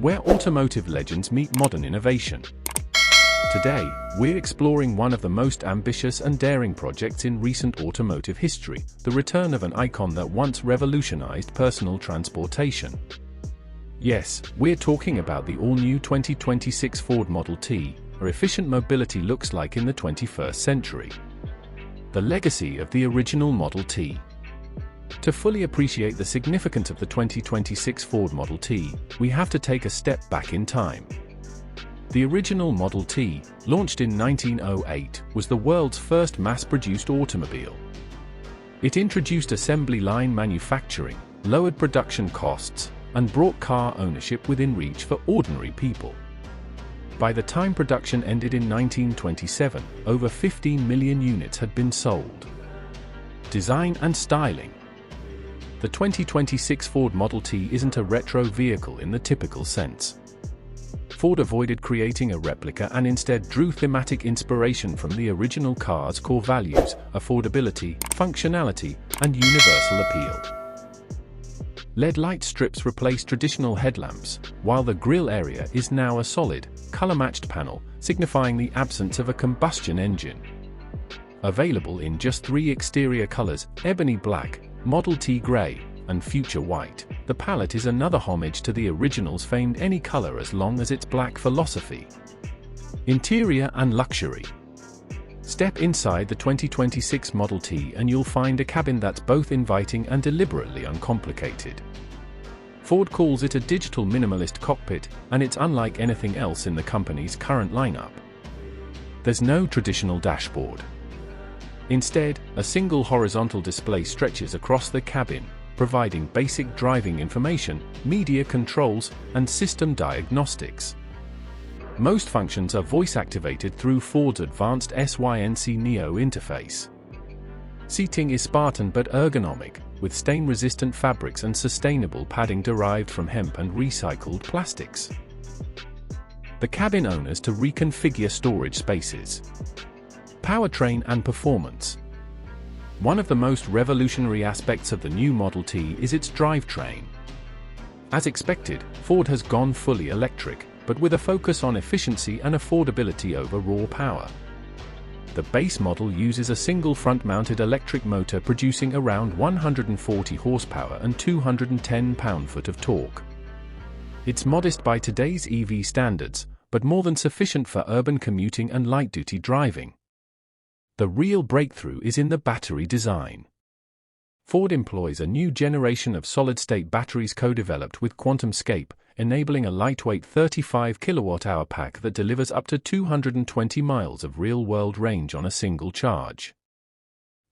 where automotive legends meet modern innovation. Today, we're exploring one of the most ambitious and daring projects in recent automotive history, the return of an icon that once revolutionized personal transportation. Yes, we're talking about the all-new 2026 Ford Model T, or efficient mobility looks like in the 21st century. The legacy of the original Model T. To fully appreciate the significance of the 2026 Ford Model T, we have to take a step back in time. The original Model T, launched in 1908, was the world's first mass-produced automobile. It introduced assembly line manufacturing, lowered production costs, and brought car ownership within reach for ordinary people. By the time production ended in 1927, over 15 million units had been sold. Design and styling. The 2026 Ford Model T isn't a retro vehicle in the typical sense. Ford avoided creating a replica and instead drew thematic inspiration from the original car's core values: affordability, functionality, and universal appeal. LED light strips replaced traditional headlamps, while the grille area is now a solid, color-matched panel, signifying the absence of a combustion engine. Available in just 3 exterior colors: ebony black, Model T gray, and future white, the palette is another homage to the original's famed any color as long as it's black philosophy. Interior and luxury. Step inside the 2026 Model T and you'll find a cabin that's both inviting and deliberately uncomplicated. Ford calls it a digital minimalist cockpit, and it's unlike anything else in the company's current lineup. There's no traditional dashboard. Instead, a single horizontal display stretches across the cabin, providing basic driving information, media controls, and system diagnostics. Most functions are voice-activated through Ford's advanced SYNC Neo interface. Seating is Spartan but ergonomic, with stain-resistant fabrics and sustainable padding derived from hemp and recycled plastics. The cabin owners to reconfigure storage spaces. Powertrain and performance. One of the most revolutionary aspects of the new Model T is its drivetrain. As expected, Ford has gone fully electric, but with a focus on efficiency and affordability over raw power. The base model uses a single front-mounted electric motor producing around 140 horsepower and 210 pound-foot of torque. It's modest by today's EV standards, but more than sufficient for urban commuting and light-duty driving. The real breakthrough is in the battery design. Ford employs a new generation of solid-state batteries co-developed with QuantumScape, enabling a lightweight 35 kWh pack that delivers up to 220 miles of real-world range on a single charge.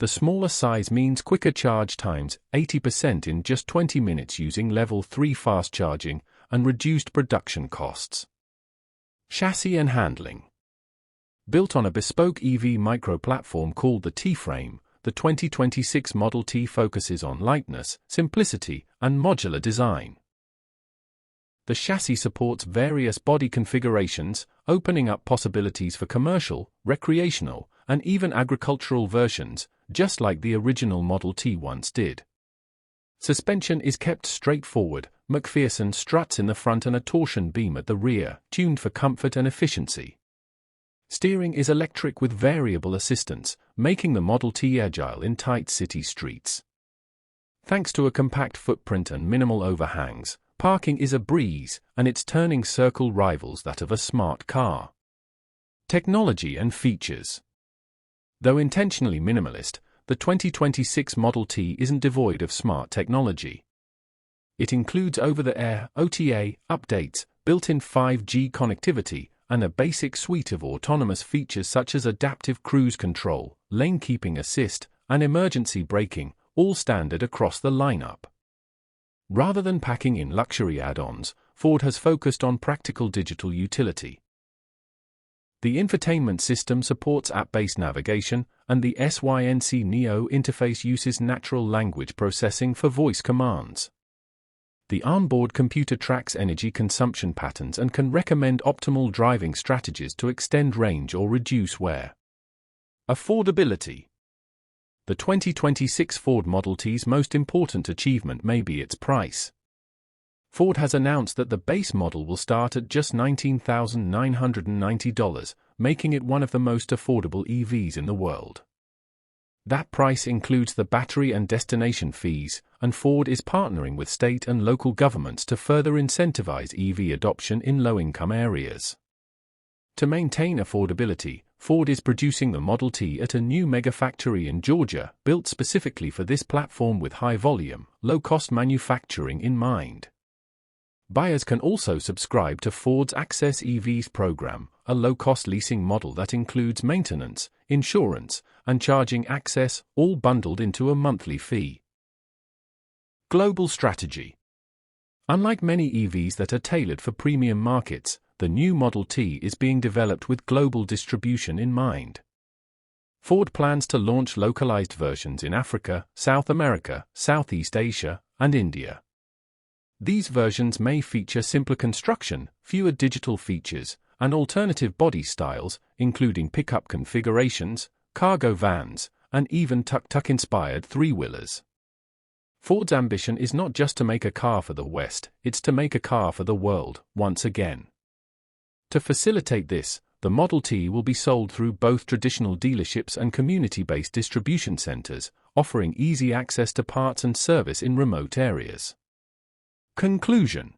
The smaller size means quicker charge times, 80% in just 20 minutes using Level 3 fast charging, and reduced production costs. Chassis and handling. Built on a bespoke EV micro-platform called the T-Frame, the 2026 Model T focuses on lightness, simplicity, and modular design. The chassis supports various body configurations, opening up possibilities for commercial, recreational, and even agricultural versions, just like the original Model T once did. Suspension is kept straightforward, McPherson struts in the front and a torsion beam at the rear, tuned for comfort and efficiency. Steering is electric with variable assistance, making the Model T agile in tight city streets. Thanks to a compact footprint and minimal overhangs, parking is a breeze, and its turning circle rivals that of a smart car. Technology and features. Though intentionally minimalist, the 2026 Model T isn't devoid of smart technology. It includes over-the-air OTA updates, built-in 5G connectivity, and a basic suite of autonomous features such as adaptive cruise control, lane keeping assist, and emergency braking, all standard across the lineup. Rather than packing in luxury add-ons, Ford has focused on practical digital utility. The infotainment system supports app-based navigation, and the SYNC Neo interface uses natural language processing for voice commands. The onboard computer tracks energy consumption patterns and can recommend optimal driving strategies to extend range or reduce wear. Affordability. The 2026 Ford Model T's most important achievement may be its price. Ford has announced that the base model will start at just $19,990, making it one of the most affordable EVs in the world. That price includes the battery and destination fees, and Ford is partnering with state and local governments to further incentivize EV adoption in low-income areas. To maintain affordability, Ford is producing the Model T at a new megafactory in Georgia, built specifically for this platform with high-volume, low-cost manufacturing in mind. Buyers can also subscribe to Ford's Access EVs program, a low-cost leasing model that includes maintenance, insurance, and charging access, all bundled into a monthly fee. Global strategy. Unlike many EVs that are tailored for premium markets, the new Model T is being developed with global distribution in mind. Ford plans to launch localized versions in Africa, South America, Southeast Asia, and India. These versions may feature simpler construction, fewer digital features, and alternative body styles, including pickup configurations, cargo vans, and even tuk-tuk-inspired three-wheelers. Ford's ambition is not just to make a car for the West, it's to make a car for the world, once again. To facilitate this, the Model T will be sold through both traditional dealerships and community-based distribution centers, offering easy access to parts and service in remote areas. Conclusion.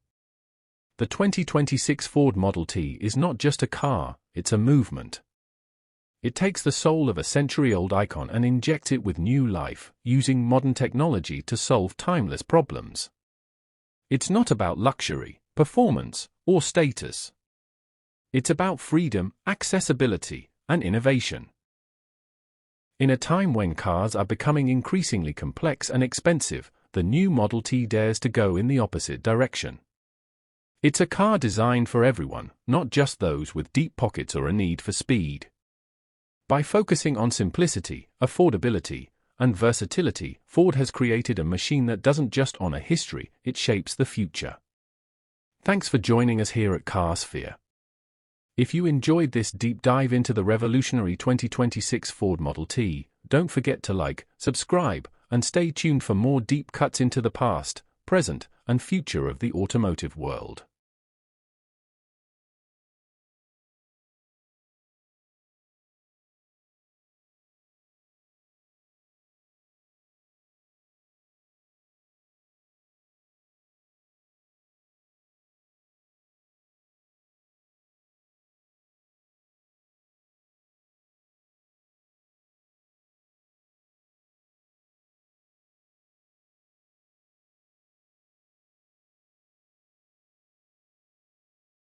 The 2026 Ford Model T is not just a car, it's a movement. It takes the soul of a century-old icon and injects it with new life, using modern technology to solve timeless problems. It's not about luxury, performance, or status. It's about freedom, accessibility, and innovation. In a time when cars are becoming increasingly complex and expensive, the new Model T dares to go in the opposite direction. It's a car designed for everyone, not just those with deep pockets or a need for speed. By focusing on simplicity, affordability, and versatility, Ford has created a machine that doesn't just honor history, it shapes the future. Thanks for joining us here at CarSphere. If you enjoyed this deep dive into the revolutionary 2026 Ford Model T, don't forget to like, subscribe, and stay tuned for more deep cuts into the past, present, and future of the automotive world.